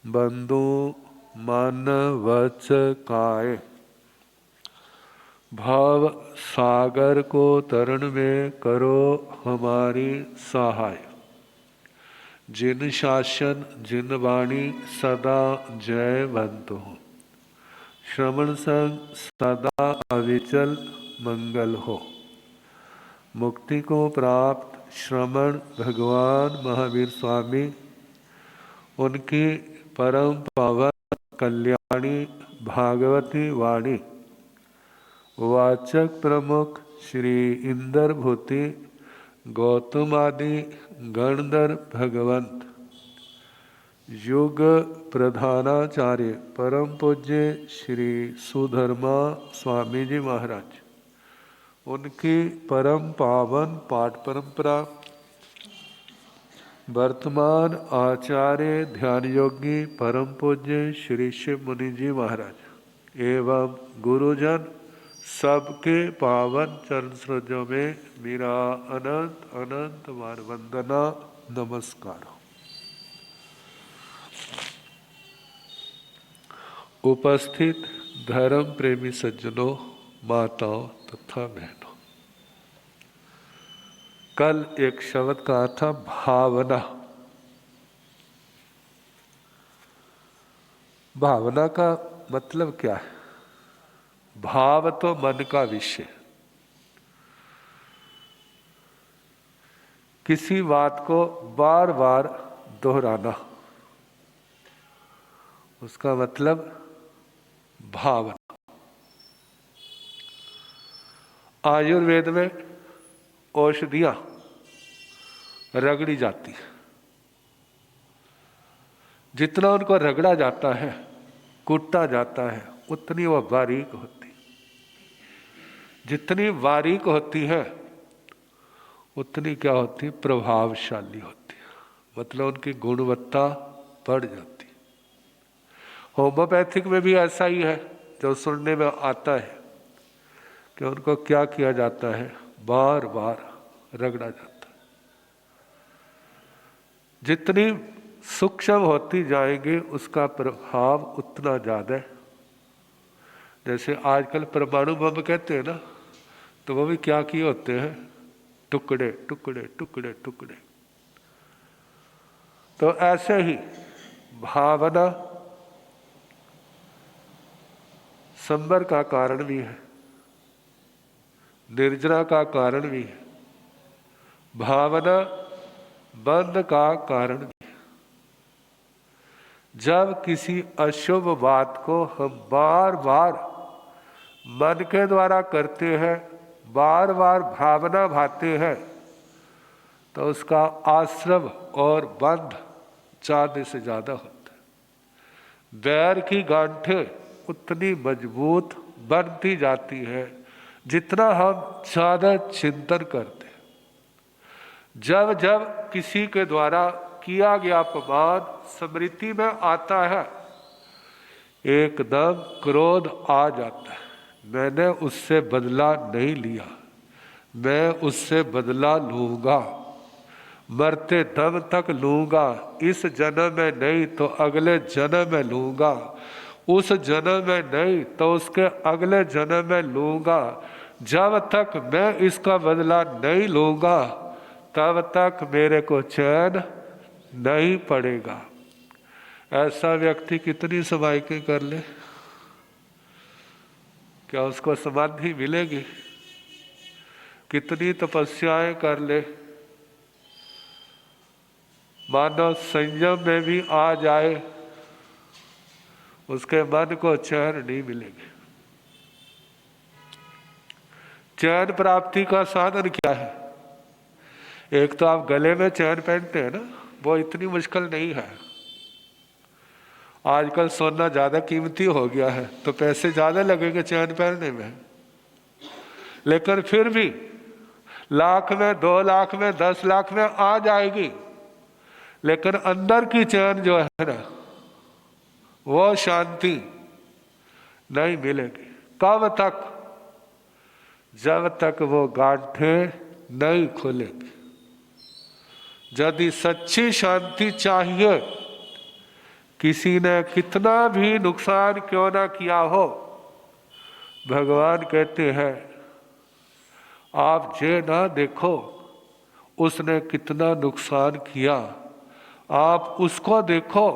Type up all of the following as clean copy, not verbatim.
बंधु मन वच काय, भाव सागर को तरण में करो हमारी सहाय। जिन शासन जिन वाणी सदा जयवंत हो, श्रवण संग सदा अविचल मंगल हो। मुक्ति को प्राप्त श्रवण भगवान महावीर स्वामी, उनकी परम पावन कल्याणी भागवती वाणी वाचक प्रमुख श्री इंद्र भूति गौतम आदि गणधर भगवंत, युग प्रधानाचार्य परम पूज्य श्री सुधर्मा स्वामी जी महाराज, उनकी परम पावन पाठ परंपरा, वर्तमान आचार्य ध्यान योगी परम पूज्य श्री शिव मुनि जी महाराज एवं गुरुजन सबके पावन चरण सरोजों में मेरा अनंत अनंत बार वंदना नमस्कार। उपस्थित धर्म प्रेमी सज्जनों, माताओं तथा बहनों, कल एक शब्द कहा था भावना। भावना का मतलब क्या है? भाव तो मन का विषय। किसी बात को बार बार दोहराना, उसका मतलब भावना। आयुर्वेद में औषधियां रगड़ी जाती है। जितना उनको रगड़ा जाता है, कूटा जाता है, उतनी वह बारीक होती। जितनी बारीक होती है उतनी क्या होती? प्रभावशाली होती है। मतलब उनकी गुणवत्ता बढ़ जाती। होम्योपैथिक में भी ऐसा ही है, जो सुनने में आता है कि उनको क्या किया जाता है? बार बार रगड़ा जाता है। जितनी सूक्ष्म होती जाएगी उसका प्रभाव उतना ज्यादा है। जैसे आजकल परमाणु बम कहते हैं ना, तो वो भी क्या किए होते हैं? टुकड़े टुकड़े टुकड़े टुकड़े। तो ऐसे ही भावना संबर का कारण भी है, निर्जना का कारण भी है, भावना बंध का कारण भी है। जब किसी अशुभ बात को हम बार बार मन के द्वारा करते हैं, बार बार भावना भाते हैं, तो उसका आश्रव और बंध ज्यादा से ज्यादा होता है। बैर की गांठें उतनी मजबूत बनती जाती है जितना हम ज्यादा चिंतन करते हैं। जब जब किसी के द्वारा किया गया अपमान स्मृति में आता है, एकदम क्रोध आ जाता है। मैंने उससे बदला नहीं लिया, मैं उससे बदला लूंगा, मरते दम तक लूंगा। इस जन्म में नहीं तो अगले जन्म में लूंगा, उस जन्म में नहीं तो उसके अगले जन्म में लूंगा। जब तक मैं इसका बदला नहीं लूंगा तब तक मेरे को चैन नहीं पड़ेगा। ऐसा व्यक्ति कितनी समाइकें कर ले, क्या उसको समाधि मिलेगी? कितनी तपस्याएं कर ले, मानव संयम में भी आ जाए, उसके मन को चैन नहीं मिलेगी। चैन प्राप्ति का साधन क्या है? एक तो आप गले में चैन पहनते हैं ना, वो इतनी मुश्किल नहीं है। आजकल सोना ज्यादा कीमती हो गया है तो पैसे ज्यादा लगेंगे चैन पहनने में, लेकिन फिर भी लाख में, 2 लाख में, 10 लाख में आ जाएगी। लेकिन अंदर की चैन जो है ना, वो शांति नहीं मिलेगी। कब तक? जब तक वो गांठें नहीं खुलेगी। यदि सच्ची शांति चाहिए किसी ने कितना भी नुकसान क्यों ना किया हो, भगवान कहते हैं आप ये ना देखो उसने कितना नुकसान किया, आप उसको देखो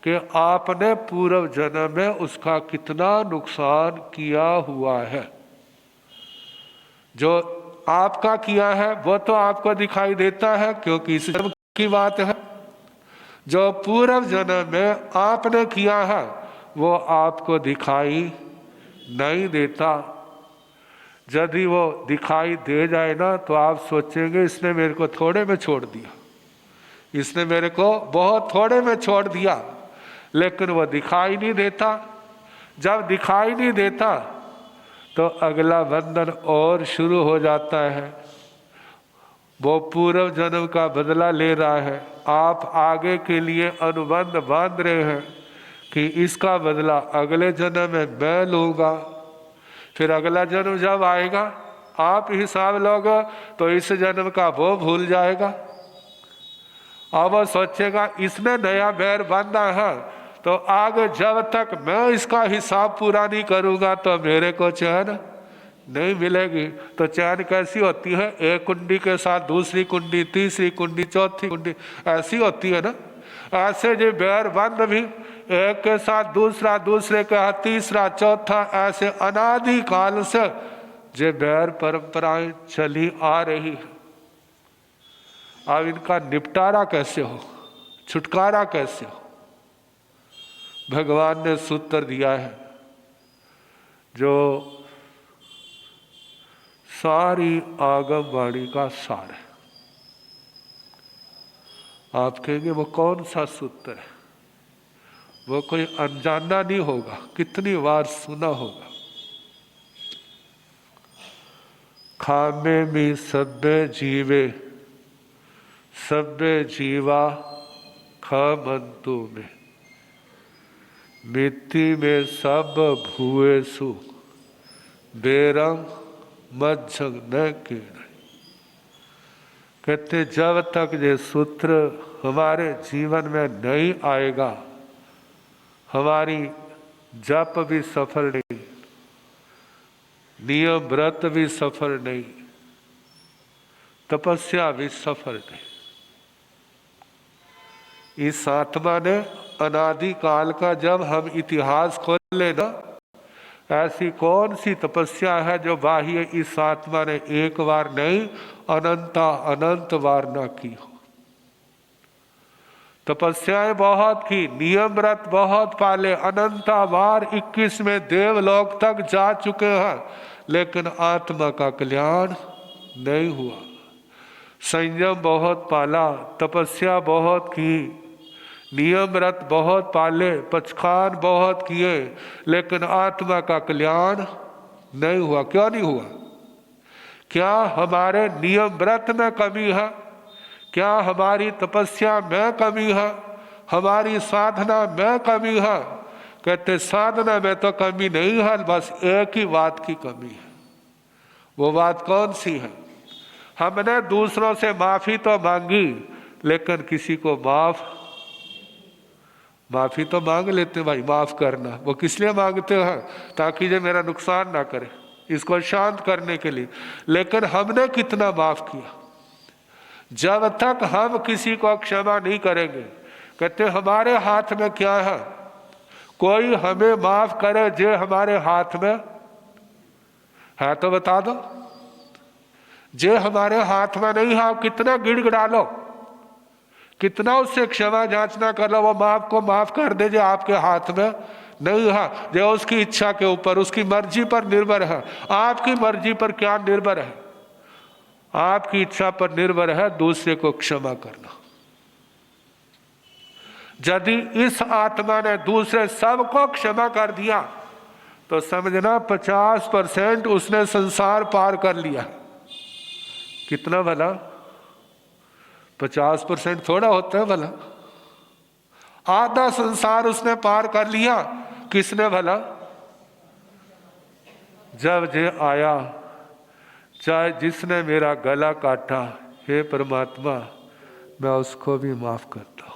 कि आपने पूर्व जन्म में उसका कितना नुकसान किया हुआ है। जो आपका किया है वो तो आपको दिखाई देता है क्योंकि इस जन्म की बात है। जो पूर्व जन्म में आपने किया है वो आपको दिखाई नहीं देता। यदि वो दिखाई दे जाए ना तो आप सोचेंगे इसने मेरे को थोड़े में छोड़ दिया, इसने मेरे को बहुत थोड़े में छोड़ दिया, लेकिन वो दिखाई नहीं देता। जब दिखाई नहीं देता तो अगला बंधन और शुरू हो जाता है। वो पूर्व जन्म का बदला ले रहा है, आप आगे के लिए अनुबंध बांध रहे हैं कि इसका बदला अगले जन्म में मैं लूँगा। फिर अगला जन्म जब आएगा आप हिसाब लोगे तो इस जन्म का वो भूल जाएगा। अब वो सोचेगा इसने नया बैर बांधा है तो आगे जब तक मैं इसका हिसाब पूरा नहीं करूँगा तो मेरे को चैन नहीं मिलेगी। तो चैन कैसी होती है, एक कुंडी के साथ दूसरी कुंडी, तीसरी कुंडी, चौथी कुंडी, ऐसी होती है ना। ऐसे जो बैर बंद भी एक के साथ दूसरा, दूसरे के साथ तीसरा, चौथा, ऐसे अनादि काल से जो बैर परंपराएं चली आ रही है। अब इनका निपटारा कैसे हो, छुटकारा कैसे हो, भगवान ने सूत्र दिया है जो सारी आगम वाणी का सार है। आप कहेंगे वो कौन सा सूत्र है, वो कोई अनजाना नहीं होगा, कितनी बार सुना होगा। खामे में सभ्य जीवे सभ्य जीवा खमंतु में, मिट्टी में सब भूए सु बेरंग मज्जग न के। कहते जब तक ये सूत्र हमारे जीवन में नहीं आएगा हमारी जप भी सफल नहीं, नियम व्रत भी सफल नहीं, तपस्या भी सफल नहीं। इस आत्मा ने अनादि काल का जब हम इतिहास खोले ना, ऐसी कौन सी तपस्या है जो बाह्य इस आत्मा ने एक बार नहीं अनंत बार ना की हो। तपस्याएं बहुत की, नियम व्रत बहुत पाले, अनंता बार 21 में देवलोक तक जा चुके हैं, लेकिन आत्मा का कल्याण नहीं हुआ। संयम बहुत पाला, तपस्या बहुत की, नियम व्रत बहुत पाले, पचखान बहुत किए, लेकिन आत्मा का कल्याण नहीं हुआ। क्यों नहीं हुआ? क्या हमारे नियम व्रत में कमी है? क्या हमारी तपस्या में कमी है? हमारी साधना में कमी है? कहते साधना में तो कमी नहीं है, बस एक ही बात की कमी है। वो बात कौन सी है? हमने दूसरों से माफी तो मांगी, लेकिन किसी को माफी तो मांग लेते भाई, माफ करना। वो किस लिए मांगते हैं? ताकि ये मेरा नुकसान ना करे, इसको शांत करने के लिए। लेकिन हमने कितना माफ किया? जब तक हम किसी को क्षमा नहीं करेंगे, कहते हमारे हाथ में क्या है? कोई हमें माफ करे जो हमारे हाथ में है तो बता दो। जो हमारे हाथ में नहीं है, कितना गिड़गिड़ा लो, कितना उससे क्षमा याचना कर लो, वो माफ को माफ कर दे जो आपके हाथ में नहीं है। जो उसकी इच्छा के ऊपर, उसकी मर्जी पर निर्भर है। आपकी मर्जी पर क्या निर्भर है? आपकी इच्छा पर निर्भर है दूसरे को क्षमा करना। यदि इस आत्मा ने दूसरे सबको क्षमा कर दिया तो समझना 50% उसने संसार पार कर लिया। कितना भला? 50% थोड़ा होता है भला? आधा संसार उसने पार कर लिया। किसने भला? जब जे आया, चाहे जिसने मेरा गला काटा, हे परमात्मा मैं उसको भी माफ करता हूं।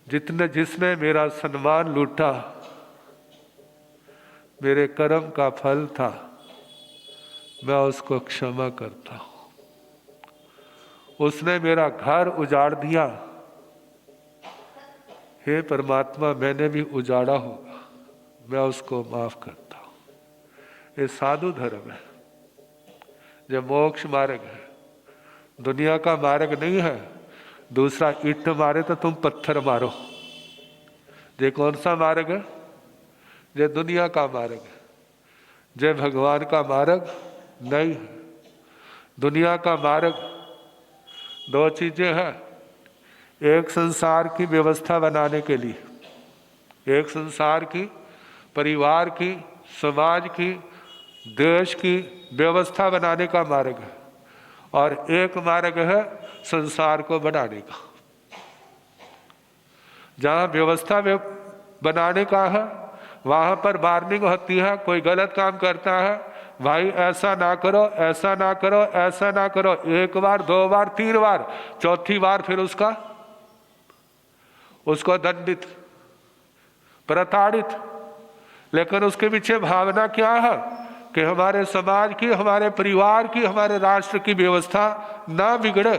जिसने मेरा सम्मान लूटा, मेरे कर्म का फल था, मैं उसको क्षमा करता हूँ। उसने मेरा घर उजाड़ दिया, हे परमात्मा मैंने भी उजाड़ा होगा, मैं उसको माफ करता हूँ। ये साधु धर्म है, जो मोक्ष मार्ग है, दुनिया का मार्ग नहीं है। दूसरा ईंट मारे तो तुम पत्थर मारो, ये कौन सा मार्ग है? ये दुनिया का मार्ग है, ये भगवान का मार्ग नहीं है। दुनिया का मार्ग दो चीजें हैं, एक संसार की व्यवस्था बनाने के लिए, एक संसार की, परिवार की, समाज की, देश की व्यवस्था बनाने का मार्ग है, और एक मार्ग है संसार को बढ़ाने का। जहाँ व्यवस्था बनाने का है वहाँ पर वार्निंग होती है, कोई गलत काम करता है, भाई ऐसा ना करो, ऐसा ना करो, ऐसा ना करो। एक बार, दो बार, तीन बार, चौथी बार फिर उसको दंडित, प्रताड़ित। लेकिन उसके पीछे भावना क्या है कि हमारे समाज की, हमारे परिवार की, हमारे राष्ट्र की व्यवस्था ना बिगड़े।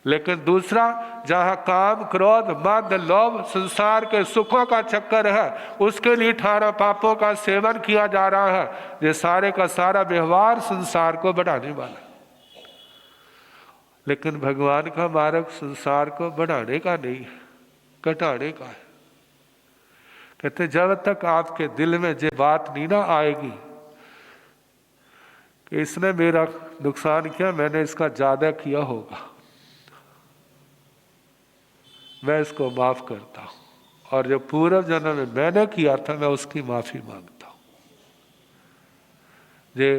लेकिन दूसरा, जहाँ काम, क्रोध, मद, लोभ, संसार के सुखों का चक्कर है, उसके लिए 18 पापों का सेवन किया जा रहा है। ये सारे का सारा व्यवहार संसार को बढ़ाने वाला है। लेकिन भगवान का मार्ग संसार को बढ़ाने का नहीं है, घटाने का है। कहते जब तक आपके दिल में ये बात नहीं ना आएगी कि इसने मेरा नुकसान किया, मैंने इसका ज्यादा किया होगा, मैं इसको माफ करता हूं, और जो पूर्व जन्म में मैंने किया था मैं उसकी माफी मांगता हूं। ये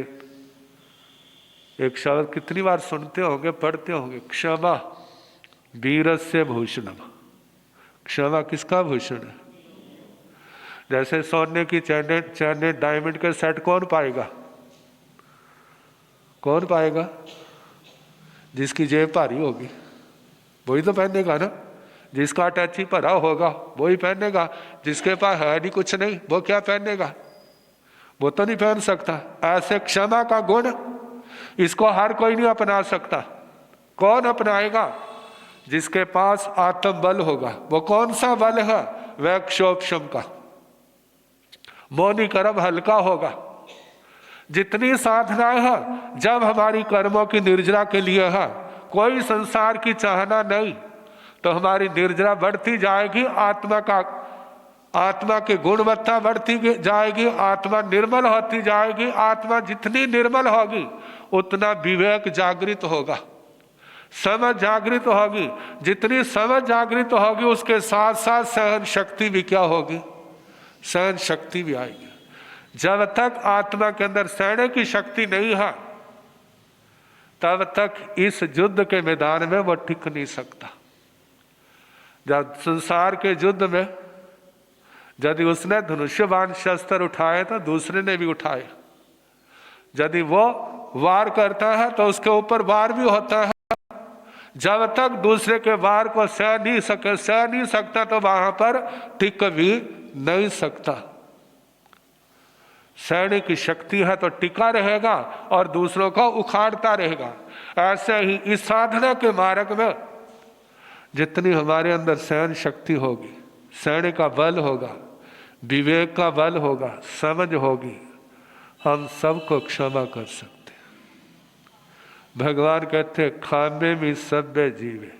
एक शब्द कितनी बार सुनते होंगे, पढ़ते होंगे, क्षमा वीरस्य भूषणम। क्षमा किसका भूषण है? जैसे सोने की चैने, डायमंड के सेट कौन पाएगा? कौन पाएगा? जिसकी जेब भारी होगी वही तो पहनेगा ना। जिसका अटैची भरा होगा वही पहनेगा, जिसके पास है नहीं, कुछ नहीं, वो क्या पहनेगा? वो तो नहीं पहन सकता। ऐसे क्षमा का गुण, इसको हर कोई नहीं अपना सकता। कौन अपनाएगा? जिसके पास आत्मबल होगा। वो कौन सा बल है? वह क्षोभशम का मौनी कर्म हल्का होगा। जितनी साधनाएं है, जब हमारी कर्मों की निर्जरा के लिए है, कोई संसार की चाहना नहीं, तो हमारी निर्जरा बढ़ती जाएगी, आत्मा की गुणवत्ता बढ़ती जाएगी, आत्मा निर्मल होती जाएगी। आत्मा जितनी निर्मल होगी उतना विवेक जागृत होगा, समझ जागृत होगी। जितनी समझ जागृत होगी उसके साथ साथ सहन शक्ति भी क्या होगी? सहन शक्ति भी आएगी। जब तक आत्मा के अंदर सहने की शक्ति नहीं है, तब तक इस युद्ध के मैदान में वो टिक नहीं सकता। जब संसार के युद्ध में यदि उसने धनुष्यबाण शस्त्र उठाए तो दूसरे ने भी उठाए। यदि वो वार करता है तो उसके ऊपर वार भी होता है। जब तक दूसरे के वार को सह नहीं सकता तो वहां पर टिक भी नहीं सकता। सहने की शक्ति है तो टिका रहेगा और दूसरों को उखाड़ता रहेगा। ऐसे ही इस साधना के मार्ग में जितनी हमारे अंदर सहन शक्ति होगी, सहने का बल होगा, विवेक का बल होगा, समझ होगी, हम सबको क्षमा कर सकते हैं। भगवान कहते हैं खामे में सभ्य जीवे,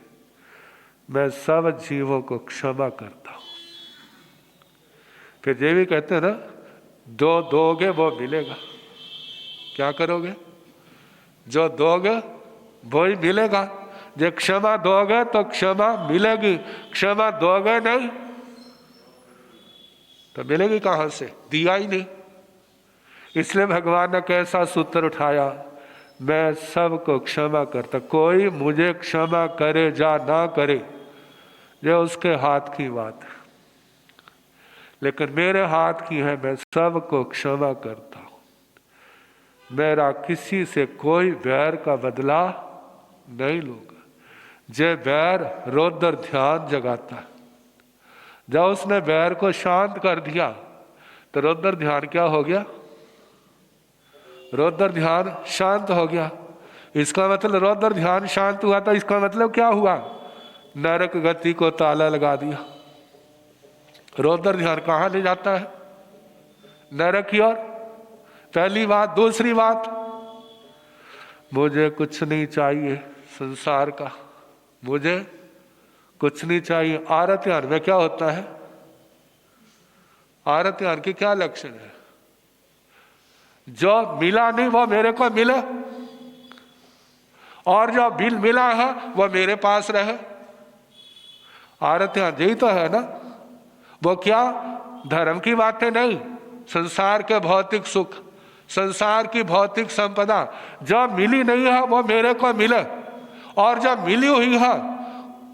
मैं सब जीवों को क्षमा करता हूं। फिर ये भी कहते हैं ना, जो दोगे वो मिलेगा। क्या करोगे? जो दोगे वो ही मिलेगा। जो क्षमा दोगे तो क्षमा मिलेगी, क्षमा दोगे नहीं तो मिलेगी कहां से? दिया ही नहीं। इसलिए भगवान ने कैसा सूत्र उठाया, मैं सबको क्षमा करता, कोई मुझे क्षमा करे या ना करे ये उसके हाथ की बात है, लेकिन मेरे हाथ की है, मैं सबको क्षमा करता हूं। मेरा किसी से कोई वैर का बदला नहीं लूंगा। जे बैर रौद्र ध्यान जगाता है। जब उसने बैर को शांत कर दिया तो रौद्र ध्यान क्या हो गया? रौद्र ध्यान शांत हो गया। इसका मतलब रौद्र ध्यान शांत हुआ तो इसका मतलब क्या हुआ? नरक गति को ताला लगा दिया। रौद्र ध्यान कहाँ ले जाता है? नरक की ओर। पहली बात। दूसरी बात, मुझे कुछ नहीं चाहिए संसार का, मुझे कुछ नहीं चाहिए। आरत ध्यान में क्या होता है? आरत ध्यान के क्या लक्षण है? जो मिला नहीं वो मेरे को मिले, और जो बिल मिला है वो मेरे पास रहे। आरत ध्यान यही तो है ना। वो क्या? धर्म की बातें नहीं, संसार के भौतिक सुख, संसार की भौतिक संपदा जो मिली नहीं है वो मेरे को मिले, और जब मिली हुई है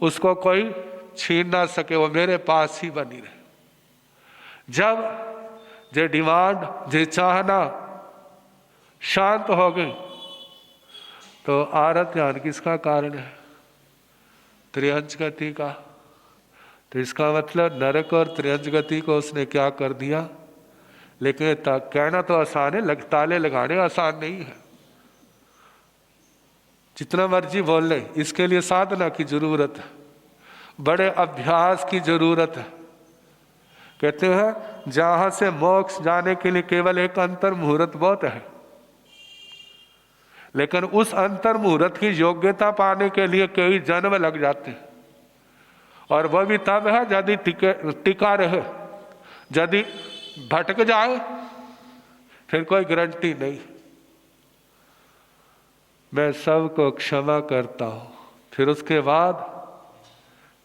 उसको कोई छीन ना सके, वो मेरे पास ही बनी रहे। जब जे डिमांड, जे चाहना शांत हो गई तो आरत ध्यान किसका कारण है? त्रियंच गति का। तो इसका मतलब नरक और त्रियंच गति को उसने क्या कर दिया? लेकिन कहना तो आसान है, ताले लगाने आसान नहीं है। जितना मर्जी बोल ले, इसके लिए साधना की जरूरत है, बड़े अभ्यास की जरूरत है। कहते हैं जहां से मोक्ष जाने के लिए केवल एक अंतर मुहूर्त बहुत है, लेकिन उस अंतर मुहूर्त की योग्यता पाने के लिए कई जन्म लग जाते हैं, और वह भी तब है यदि टिका रहे। यदि भटक जाए फिर कोई गारंटी नहीं। मैं सबको क्षमा करता हूं, फिर उसके बाद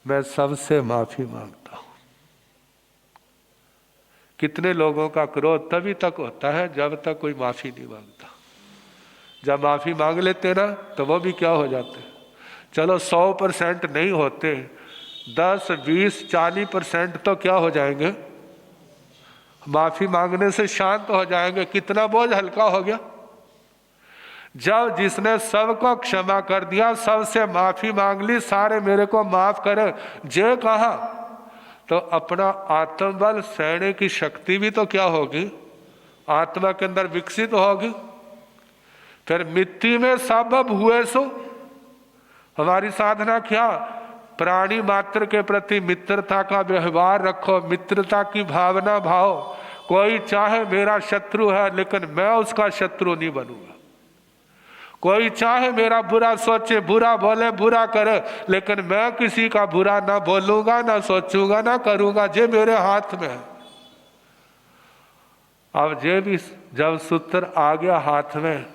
मैं सबसे माफी मांगता हूं। कितने लोगों का क्रोध तभी तक होता है जब तक कोई माफी नहीं मांगता। जब माफी मांग लेते ना तो वो भी क्या हो जाते? चलो 100% नहीं होते, 10, 20, 40% तो क्या हो जाएंगे? माफी मांगने से शांत हो जाएंगे। कितना बोझ हल्का हो गया। जब जिसने सबको क्षमा कर दिया, सबसे माफी मांग ली, सारे मेरे को माफ करे जे कहा, तो अपना आत्मबल सहने की शक्ति भी तो क्या होगी? आत्मा के अंदर विकसित होगी। फिर मिट्टी में सबब हुए सो। हमारी साधना क्या? प्राणी मात्र के प्रति मित्रता का व्यवहार रखो, मित्रता की भावना भाव। कोई चाहे मेरा शत्रु है लेकिन मैं उसका शत्रु नहीं बनूंगा। कोई चाहे मेरा बुरा सोचे, बुरा बोले, बुरा करे, लेकिन मैं किसी का बुरा ना बोलूंगा, ना सोचूंगा, ना करूंगा। जे मेरे हाथ में है। अब जे भी जब सूत्र आ गया हाथ में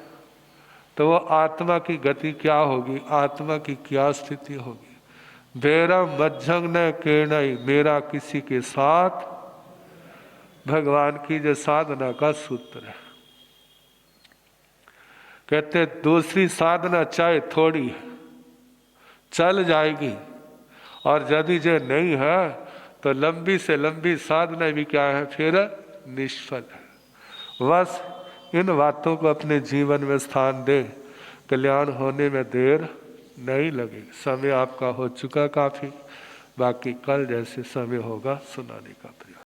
तो वो आत्मा की गति क्या होगी? आत्मा की क्या स्थिति होगी? बेरा मज्जंग न केणई, मेरा किसी के साथ, भगवान की जो साधना का सूत्र है। कहते दूसरी साधना चाहे थोड़ी है, चल जाएगी, और यदि जो नहीं है तो लंबी से लंबी साधना भी क्या है? फिर निष्फल है। बस इन बातों को अपने जीवन में स्थान दे, कल्याण होने में देर नहीं लगेगी। समय आपका हो चुका काफ़ी, बाकी कल जैसे समय होगा सुनाने का प्रयास।